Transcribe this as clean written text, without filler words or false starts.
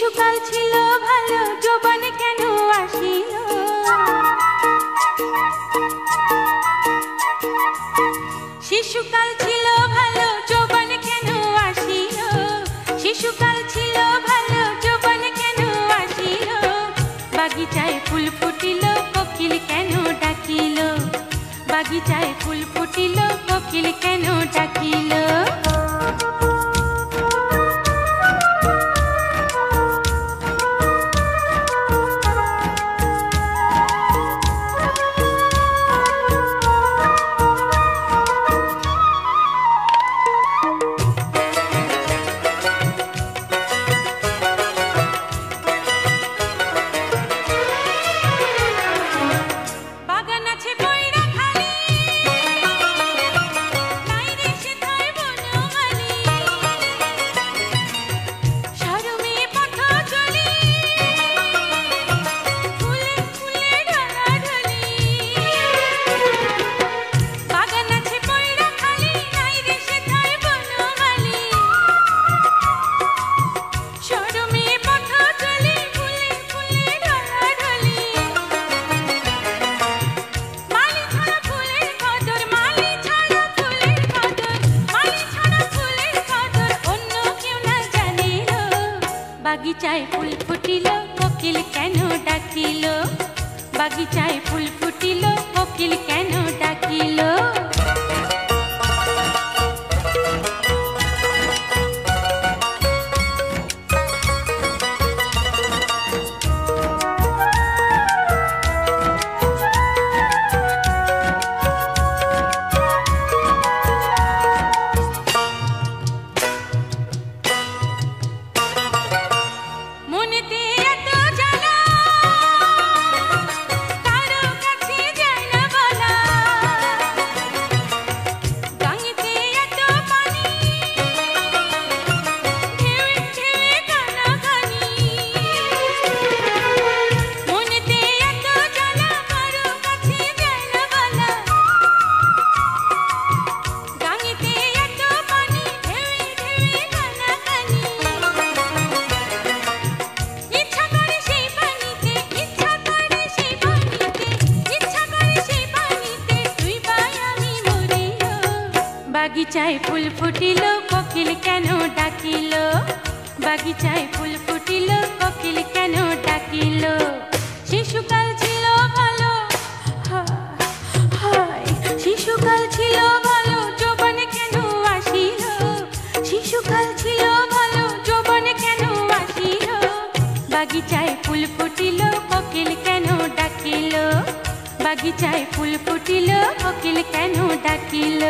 শিশুকাল ছিল ভালো, যৌবন কেন আসিল? শিশুকাল ছিল ভালো, যৌবন কেন আসিল? শিশুকাল ছিল ভালো, যৌবন কেন আসিল? বাগিচায় ফুল ফুটিল, কোকিল কেন ডাকিল? বাগিচায় ফুল ফুটিল, কোকিল কেন ডাকিল? বাগিচায় ফুল ফুটিল, কোকিল কেন ডাকিল? বাগিচায় ফুল ফুটিল, কোকিল কেন ডাকিল? বাগিচায় ফুল ফুটিল, কোকিল কেন ডাকিল? বাগিচায় ফুল ফুটিল, কোকিল কেন ডাকিল? শিশুকাল ছিল ভালো, শিশুকাল ছিল ভালো, যৌবন কেন আসিল? শিশুকাল ছিল ভালো, যৌবন কেন আসিল? বাগিচায় ফুল ফুটিল, কোকিল কেন ডাকিল? বাগিচায় ফুল ফুটিল, কোকিল কেন ডাকিল?